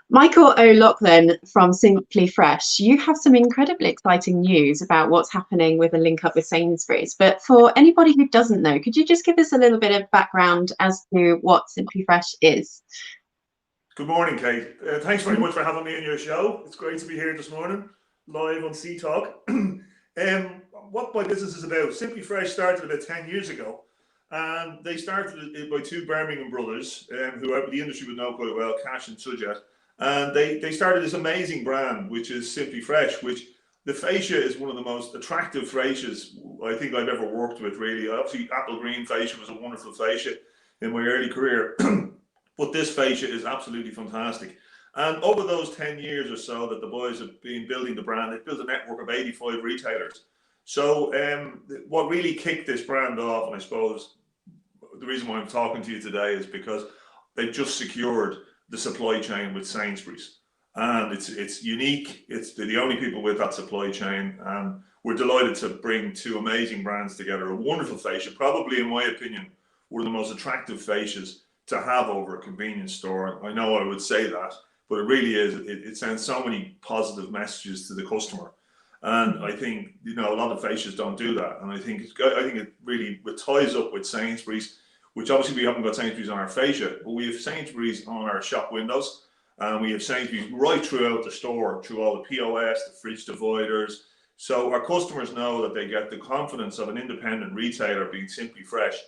Michael Oloughlin from Simply Fresh, you have some incredibly exciting news about what's happening with a link up with Sainsbury's. But for anybody who doesn't know, could you just give us a little bit of background as to what Simply Fresh is? Good morning, Kate. Thanks very much for having me on your show. It's great to be here this morning, live on CTALK. What my business is about, Simply Fresh started about 10 years ago. And they started it by two Birmingham brothers, who the industry would know quite well, Cash and Sujat. And they started this amazing brand, which is Simply Fresh, which the fascia is one of the most attractive fascias I think I've ever worked with, really. Obviously, apple green fascia was a wonderful fascia in my early career. But this fascia is absolutely fantastic. And over those 10 years or so that the boys have been building the brand, they've built a network of 85 retailers. So what really kicked this brand off, and I suppose the reason why I'm talking to you today is because they've just secured the supply chain with Sainsbury's. And it's unique. It's the only people with that supply chain. And we're delighted to bring two amazing brands together. A wonderful fascia, probably, in my opinion, one of the most attractive fascias to have over a convenience store. I know I would say that, but it really is. It sends so many positive messages to the customer. And I think, a lot of fascias don't do that. And I think it really ties up with Sainsbury's, which obviously we haven't got Sainsbury's on our fascia, but we have Sainsbury's on our shop windows. And we have Sainsbury's right throughout the store, through all the POS, the fridge dividers. So our customers know that they get the confidence of an independent retailer being Simply Fresh,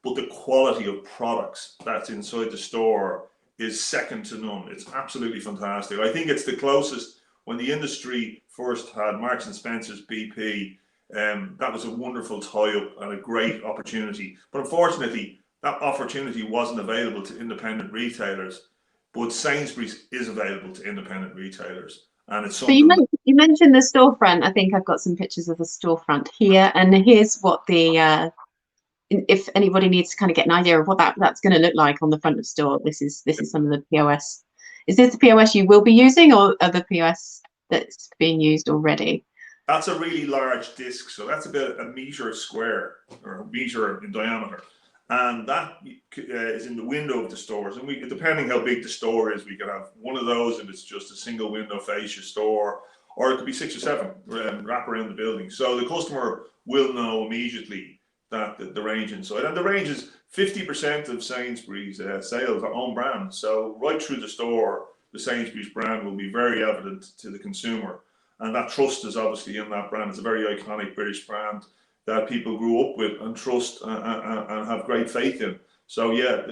but the quality of products that's inside the store is second to none. It's absolutely fantastic. I think it's the closest. When the industry first had Marks and Spencer's BP, that was a wonderful tie-up and a great opportunity. But unfortunately, that opportunity wasn't available to independent retailers. But Sainsbury's is available to independent retailers, and it's something. So you mentioned the storefront. I think I've got some pictures of the storefront here, and here's what the if anybody needs to kind of get an idea of what that's going to look like on the front of the store. This is some of the POS. Is this the POS you will be using, or other POS that's being used already? That's a really large disc, so that's about a metre square or a metre in diameter. And that is in the window of the stores. And depending how big the store is, we can have one of those if it's just a single window fascia store, or it could be 6 or 7 wrap around the building. So the customer will know immediately that the range inside. And the range is 50% of Sainsbury's sales are own brand. So right through the store, the Sainsbury's brand will be very evident to the consumer. And that trust is obviously in that brand. It's a very iconic British brand that people grew up with and trust and have great faith in. So yeah,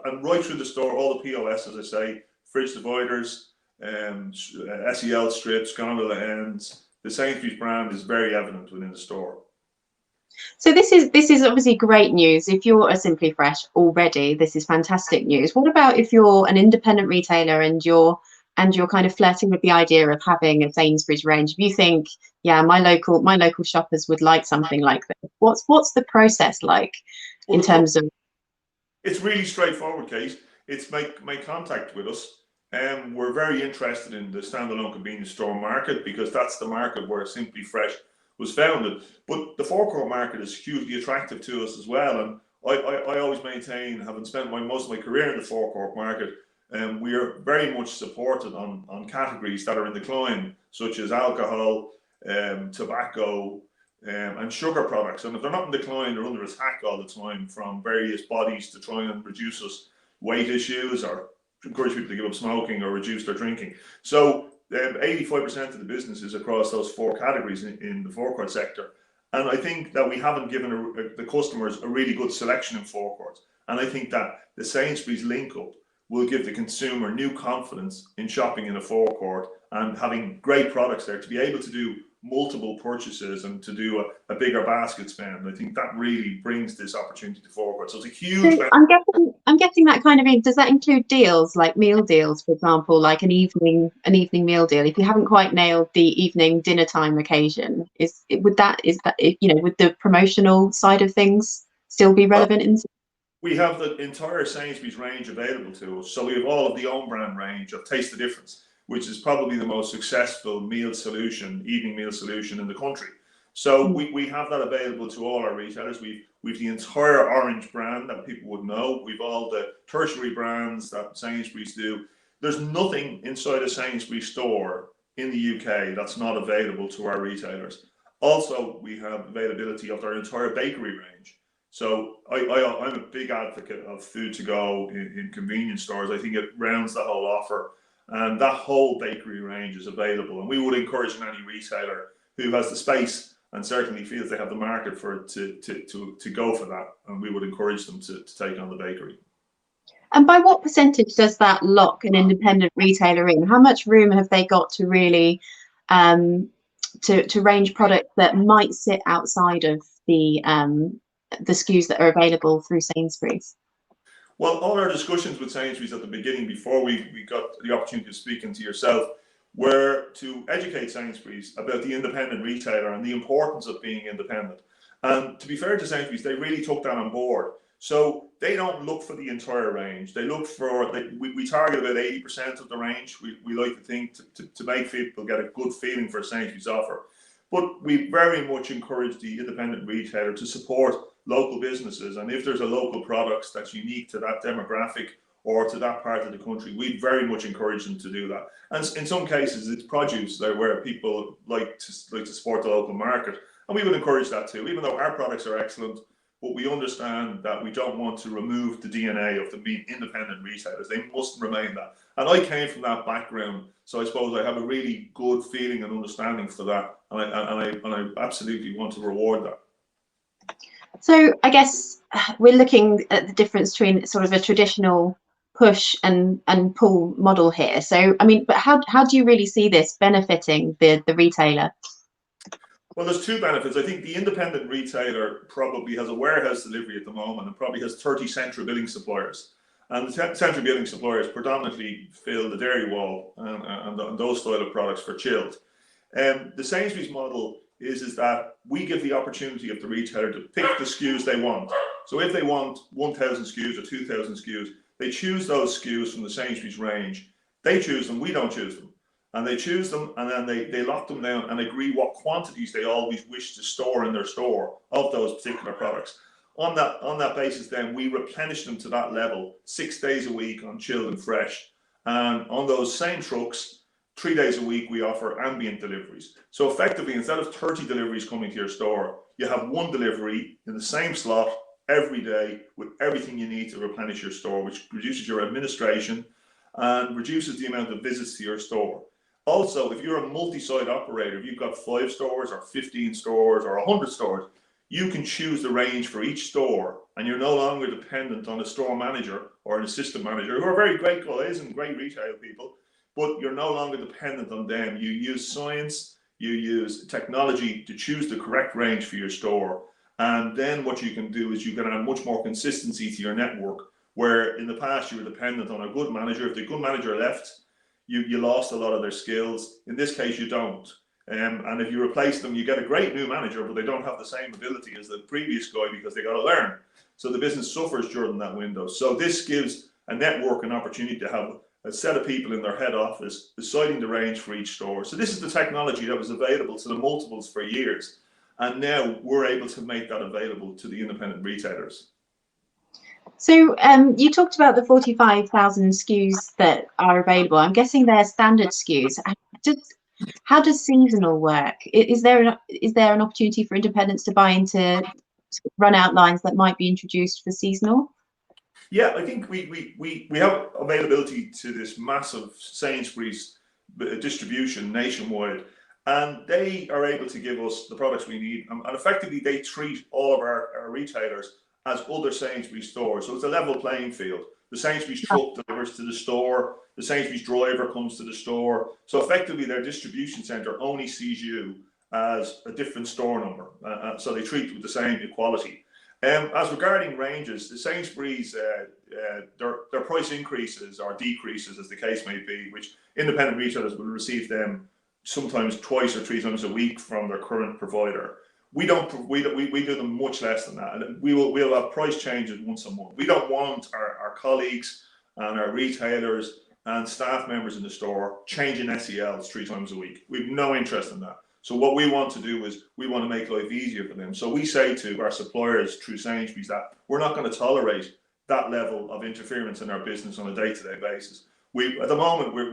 and right through the store, all the POS, as I say, fridge dividers, SEL strips, gondola ends, the Sainsbury's brand is very evident within the store. So this is obviously great news. If you're a Simply Fresh already, this is fantastic news. What about if you're an independent retailer and you're kind of flirting with the idea of having a Sainsbury's range? If you think, yeah, my local shoppers would like something like this, what's the process like in terms of? It's really straightforward, Kate. It's make contact with us. We're very interested in the standalone convenience store market because that's the market where Simply Fresh was founded. But the forecourt market is hugely attractive to us as well. And I always maintain, having spent most of my career in the forecourt market, we are very much supported on categories that are in decline, such as alcohol, tobacco, and sugar products. And if they're not in decline, they're under attack all the time from various bodies to try and reduce us weight issues or encourage people to give up smoking or reduce their drinking. So 85% of the business is across those 4 categories in the forecourt sector. And I think that we haven't given the customers a really good selection in forecourts. And I think that the Sainsbury's link up will give the consumer new confidence in shopping in a forecourt and having great products there to be able to do multiple purchases and to do a bigger basket spend. I think that really brings this opportunity to forecourt. So it's a huge. So I'm getting that kind of. Does that include deals like meal deals, for example, like an evening meal deal? If you haven't quite nailed the evening dinner time occasion, would the promotional side of things still be relevant? We have the entire Sainsbury's range available to us. So we have all of the own brand range of Taste the Difference, which is probably the most successful evening meal solution in the country. So we have that available to all our retailers. We've the entire orange brand that people would know. We've all the tertiary brands that Sainsbury's do. There's nothing inside a Sainsbury store in the UK that's not available to our retailers. Also, we have availability of our entire bakery range. So I'm a big advocate of food to go in convenience stores. I think it rounds the whole offer, and that whole bakery range is available. And we would encourage any retailer who has the space and certainly feels they have the market for it to go for that. And we would encourage them to take on the bakery. And by what percentage does that lock an independent retailer in? How much room have they got to really to range products that might sit outside of the SKUs that are available through Sainsbury's? Well, all our discussions with Sainsbury's at the beginning, before we got the opportunity of speaking to yourself, were to educate Sainsbury's about the independent retailer and the importance of being independent. And to be fair to Sainsbury's, they really took that on board. So they don't look for the entire range. They look for, we target about 80% of the range. We like to think to make people get a good feeling for a Sainsbury's offer. But we very much encourage the independent retailer to support local businesses. And if there's a local product that's unique to that demographic or to that part of the country, we very much encourage them to do that. And in some cases, it's produce there where people like to support the local market. And we would encourage that too, even though our products are excellent. But we understand that we don't want to remove the DNA of them being independent retailers. They must remain that. And I came from that background, so I suppose I have a really good feeling and understanding for that. And I absolutely want to reward that. So I guess we're looking at the difference between sort of a traditional push and pull model here. So I mean, but how do you really see this benefiting the retailer? Well, there's two benefits. I think the independent retailer probably has a warehouse delivery at the moment and probably has 30 central billing suppliers. And the central billing suppliers predominantly fill the dairy wall and those style of products for chilled. The Sainsbury's model is that we give the opportunity of the retailer to pick the SKUs they want. So if they want 1,000 SKUs or 2,000 SKUs, they choose those SKUs from the Sainsbury's range. They choose them, we don't choose them. And they choose them, and then they lock them down and agree what quantities they always wish to store in their store of those particular products. On that basis, then we replenish them to that level 6 days a week on chilled and fresh. And on those same trucks, 3 days a week, we offer ambient deliveries. So effectively, instead of 30 deliveries coming to your store, you have one delivery in the same slot every day with everything you need to replenish your store, which reduces your administration and reduces the amount of visits to your store. Also, if you're a multi-site operator, if you've got 5 stores or 15 stores or 100 stores, you can choose the range for each store, and you're no longer dependent on a store manager or an assistant manager, who are very great guys and great retail people, but you're no longer dependent on them. You use science, you use technology to choose the correct range for your store. And then what you can do is you can add much more consistency to your network, where in the past you were dependent on a good manager. If the good manager left, you lost a lot of their skills. In this case, you don't. And if you replace them, you get a great new manager, but they don't have the same ability as the previous guy because they got to learn. So the business suffers during that window. So this gives a network an opportunity to have a set of people in their head office deciding the range for each store. So this is the technology that was available to the multiples for years. And now we're able to make that available to the independent retailers. So you talked about the 45,000 SKUs that are available. I'm guessing they're standard SKUs. How does seasonal work? Is there an opportunity for independents to buy into run out lines that might be introduced for seasonal? Yeah, I think we have availability to this massive Sainsbury's distribution nationwide, and they are able to give us the products we need, and effectively they treat all of our retailers as other Sainsbury's stores. So it's a level playing field. The Sainsbury's truck delivers to the store, the Sainsbury's driver comes to the store. So effectively their distribution centre only sees you as a different store number. So they treat you with the same equality. As regarding ranges, the Sainsbury's, their price increases or decreases, as the case may be, which independent retailers will receive them sometimes 2 or 3 times a week from their current provider. We do them much less than that, and we'll have price changes once a month. We don't want our colleagues and our retailers and staff members in the store changing SELs 3 times a week. We've no interest in that. So what we want to do is we want to make life easier for them. So we say to our suppliers through Sainsbury's that we're not going to tolerate that level of interference in our business on a day-to-day basis. at the moment we're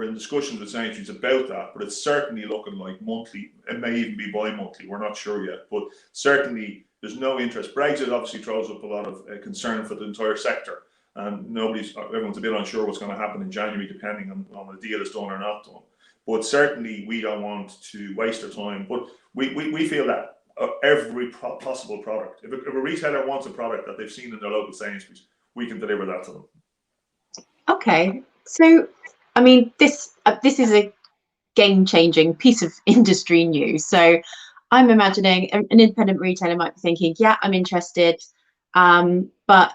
in discussions with Sainsbury's about that, but it's certainly looking like monthly. It may even be bi-monthly. We're not sure yet, but certainly there's no interest. Brexit obviously throws up a lot of concern for the entire sector, and everyone's a bit unsure what's going to happen in January, depending on the deal is done or not done. But certainly we don't want to waste our time. But we feel that every possible product, if a retailer wants a product that they've seen in their local Sainsbury's, we can deliver that to them. Okay, so I mean, this is a game-changing piece of industry news. So I'm imagining an independent retailer might be thinking, yeah, I'm interested, but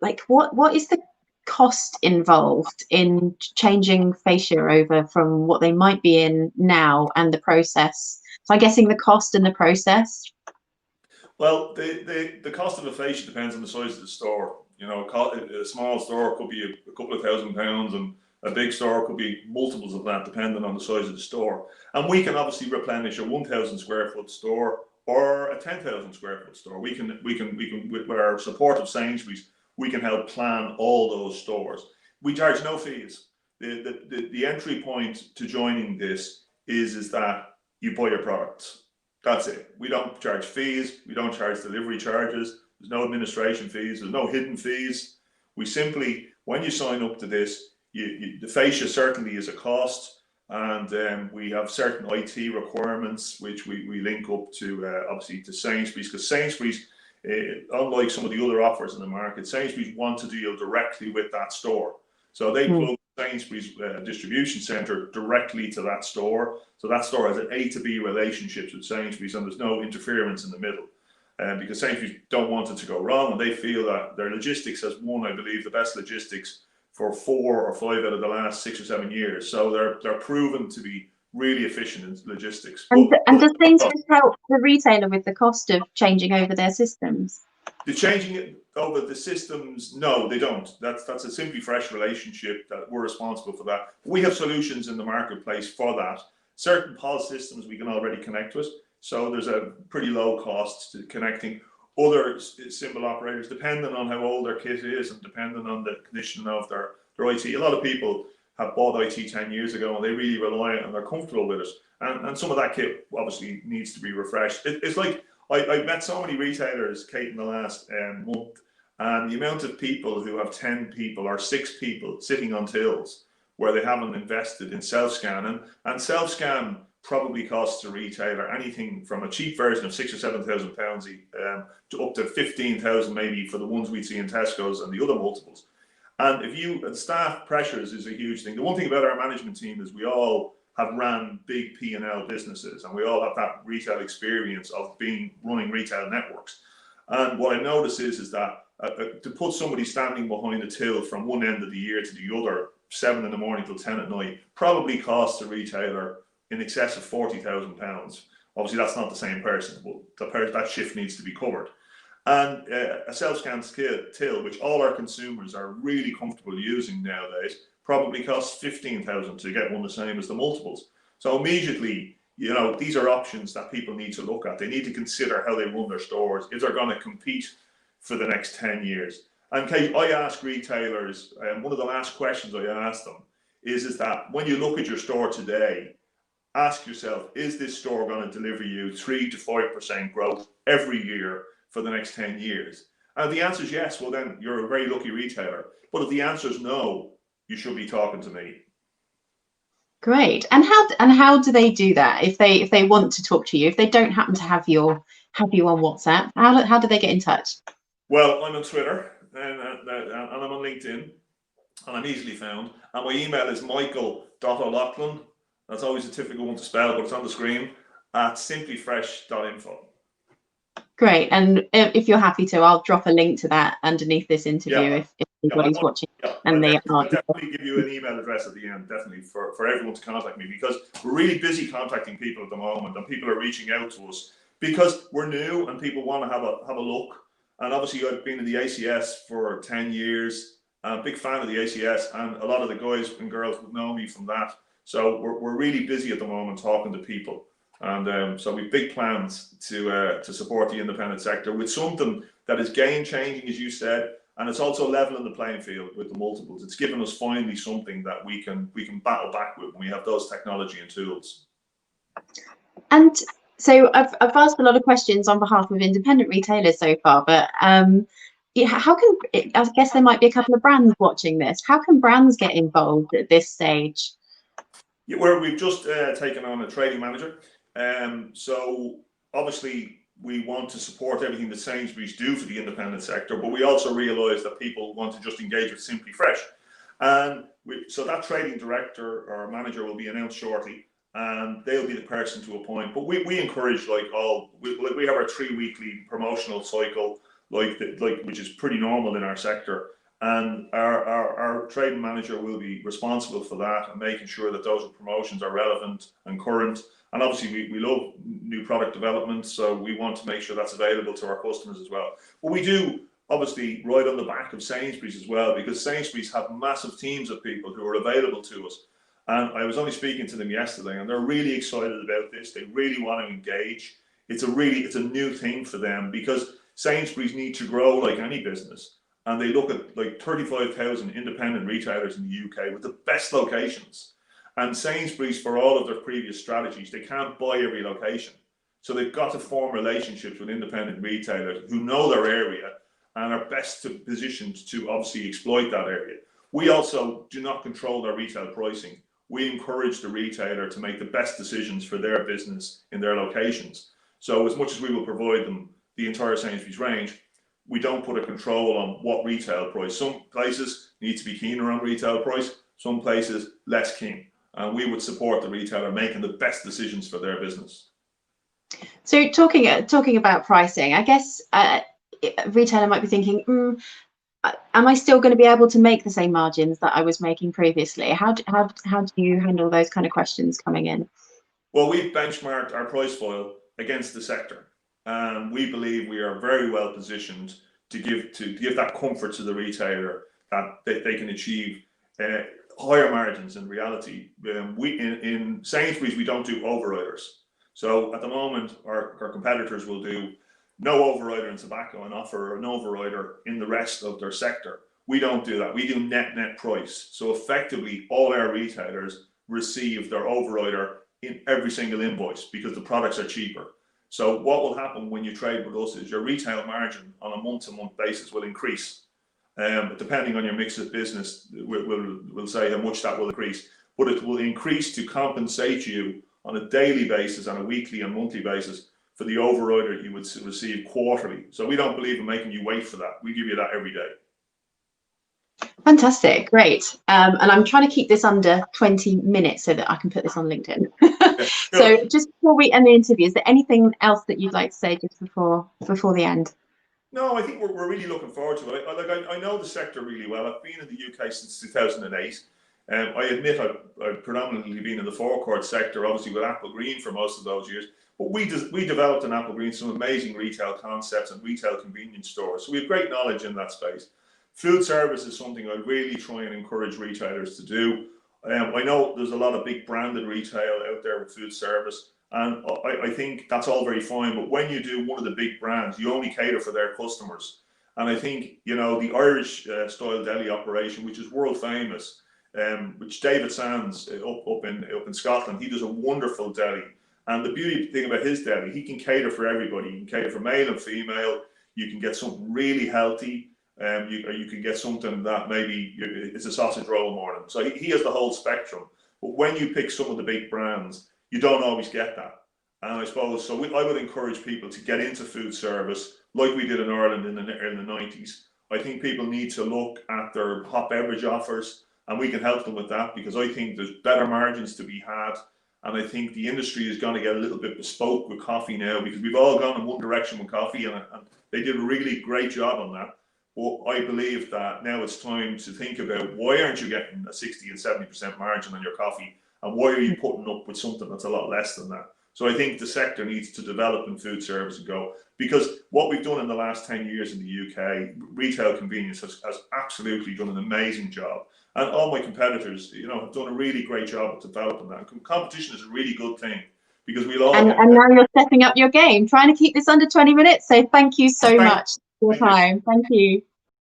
like, what is the cost involved in changing fascia over from what they might be in now, and the process? So I'm guessing the cost and the process. Well, the cost of a fascia depends on the size of the store. You know, a small store could be a couple of £1,000, and a big store could be multiples of that, depending on the size of the store. And we can obviously replenish a 1,000 square foot store or a 10,000 square foot store. We can with our support of Sainsbury's, we can help plan all those stores. We charge no fees. The entry point to joining this is that you buy your products. That's it. We don't charge fees. We don't charge delivery charges. There's no administration fees. There's no hidden fees. We simply, when you sign up to this, the fascia certainly is a cost, and we have certain IT requirements which we link up to obviously to Sainsbury's, because Sainsbury's, unlike some of the other offers in the market, Sainsbury's want to deal directly with that store. So they plug Sainsbury's distribution centre directly to that store. So that store has an A to B relationships with Sainsbury's, and there's no interference in the middle. Because Sainsbury's don't want it to go wrong, and they feel that their logistics has won, I believe, the best logistics for 4 or 5 out of the last 6 or 7 years. So they're proven to be really efficient in logistics. And does Sainsbury's help the retailer with the cost of changing over their systems? The changing it over the systems, no, they don't. That's a Simply Fresh relationship that we're responsible for that. We have solutions in the marketplace for that. Certain POS systems we can already connect with, so there's a pretty low cost to connecting other symbol operators, depending on how old their kit is and depending on the condition of their IT. A lot of people have bought IT 10 years ago and they really rely on it and they're comfortable with it. And some of that kit obviously needs to be refreshed. It's like, I've met so many retailers, Kate, in the last month, and the amount of people who have 10 people or 6 people sitting on tills where they haven't invested in self-scan. And self-scan probably costs a retailer anything from a cheap version of £6,000 or £7,000 to up to 15,000 maybe for the ones we see in Tesco's and the other multiples. And staff pressures is a huge thing. The one thing about our management team is we all have ran big P&L businesses, and we all have that retail experience of running retail networks. And what I notice is that to put somebody standing behind a till from one end of the year to the other, 7 in the morning till 10 at night, probably costs a retailer in excess of £40,000. Obviously, that's not the same person, but that shift needs to be covered. And a self-scan till, which all our consumers are really comfortable using nowadays, probably costs £15,000 to get one the same as the multiples. So immediately, you know, these are options that people need to look at. They need to consider how they run their stores, if they're going to compete for the next 10 years. And Kate, I ask retailers, one of the last questions I ask them is that when you look at your store today, ask yourself, is this store going to deliver you 3 to 5% growth every year for the next 10 years? And if the answer is yes, well then you're a very lucky retailer. But if the answer is no, you should be talking to me. Great. And how do they do that if they want to talk to you, if they don't happen to have you on WhatsApp? How do they get in touch? Well, I'm on Twitter and I'm on LinkedIn, and I'm easily found. And my email is michael.oloughlin. That's always a difficult one to spell, but it's on the screen, at simplyfresh.info. Great. And if you're happy to, I'll drop a link to that underneath this interview if anybody's watching. And they I'll definitely give you an email address at the end, definitely, for everyone to contact me, because we're really busy contacting people at the moment, and people are reaching out to us because we're new and people want to have a look. And obviously I've been in the ACS for 10 years. I'm a big fan of the ACS, and a lot of the guys and girls would know me from that. So we're really busy at the moment talking to people. And so we've big plans to support the independent sector with something that is game changing, as you said, And it's also leveling the playing field with the multiples. It's given us finally something that we can battle back with when we have those technology and tools. And so I've asked a lot of questions on behalf of independent retailers so far, but yeah, how can, I guess there might be a couple of brands watching this. How can brands get involved at this stage? Yeah, we've just taken on a trading manager. So obviously we want to support everything that Sainsbury's do for the independent sector, but we also realise that people want to just engage with Simply Fresh. And so that trading director or manager will be announced shortly, and they'll be the person to appoint. But we encourage, we have our 3-weekly promotional cycle, which is pretty normal in our sector. And our trading manager will be responsible for that and making sure that those promotions are relevant and current. And obviously we love new product development, so we want to make sure that's available to our customers as well. But we do obviously ride on the back of Sainsbury's as well, because Sainsbury's have massive teams of people who are available to us. And I was only speaking to them yesterday, and they're really excited about this. They really want to engage. It's a new thing for them, because Sainsbury's need to grow like any business. And they look at like 35,000 independent retailers in the UK with the best locations. And Sainsbury's, for all of their previous strategies, they can't buy every location. So they've got to form relationships with independent retailers who know their area and are best positioned to obviously exploit that area. We also do not control their retail pricing. We encourage the retailer to make the best decisions for their business in their locations. So as much as we will provide them the entire Sainsbury's range, we don't put a control on what retail price. Some places need to be keener on retail price, some places less keen. And we would support the retailer making the best decisions for their business. So talking about pricing, I guess a retailer might be thinking, am I still going to be able to make the same margins that I was making previously? How do you handle those kind of questions coming in? Well, we've benchmarked our price file against the sector, and we believe we are very well positioned to give that comfort to the retailer that they can achieve higher margins in reality. In Sainsbury's, we don't do overriders. So at the moment, our competitors will do no overrider in tobacco and offer an overrider in the rest of their sector. We don't do that. We do net price. So effectively, all our retailers receive their overrider in every single invoice because the products are cheaper. So what will happen when you trade with us is your retail margin on a month-to-month basis will increase. Depending on your mix of business, we'll say how much that will increase. But it will increase to compensate you on a daily basis, on a weekly and monthly basis, for the overrider you would receive quarterly. So we don't believe in making you wait for that. We give you that every day. Fantastic, great. And I'm trying to keep this under 20 minutes so that I can put this on LinkedIn. Yeah, So just before we end the interview, is there anything else that you'd like to say just before the end? No, I think we're really looking forward to it. I know the sector really well. I've been in the UK since 2008. I admit I've predominantly been in the forecourt sector, obviously with Apple Green for most of those years. But we developed in Apple Green some amazing retail concepts and retail convenience stores. So we have great knowledge in that space. Food service is something I really try and encourage retailers to do. I know there's a lot of big branded retail out there with food service, and I think that's all very fine. But when you do one of the big brands, you only cater for their customers. And I think, you know, the Irish style deli operation, which is world famous, which David Sands up in Scotland, he does a wonderful deli. And the beauty thing about his deli, he can cater for everybody. You can cater for male and female. You can get something really healthy. You can get something that maybe it's a sausage roll morning. So he has the whole spectrum. But when you pick some of the big brands, you don't always get that. And I suppose, so I would encourage people to get into food service like we did in Ireland in the 90s. I think people need to look at their hot beverage offers, and we can help them with that, because I think there's better margins to be had. And I think the industry is going to get a little bit bespoke with coffee now, because we've all gone in one direction with coffee, and they did a really great job on that. But I believe that now it's time to think about, why aren't you getting a 60 and 70% margin on your coffee? And why are you putting up with something that's a lot less than that? So I think the sector needs to develop in food service and go, because what we've done in the last 10 years in the UK, retail convenience has absolutely done an amazing job. And all my competitors, you know, have done a really great job at developing that. And competition is a really good thing, because we'll all... And now you're stepping up your game, trying to keep this under 20 minutes. So thank you so much for your time. Thank you.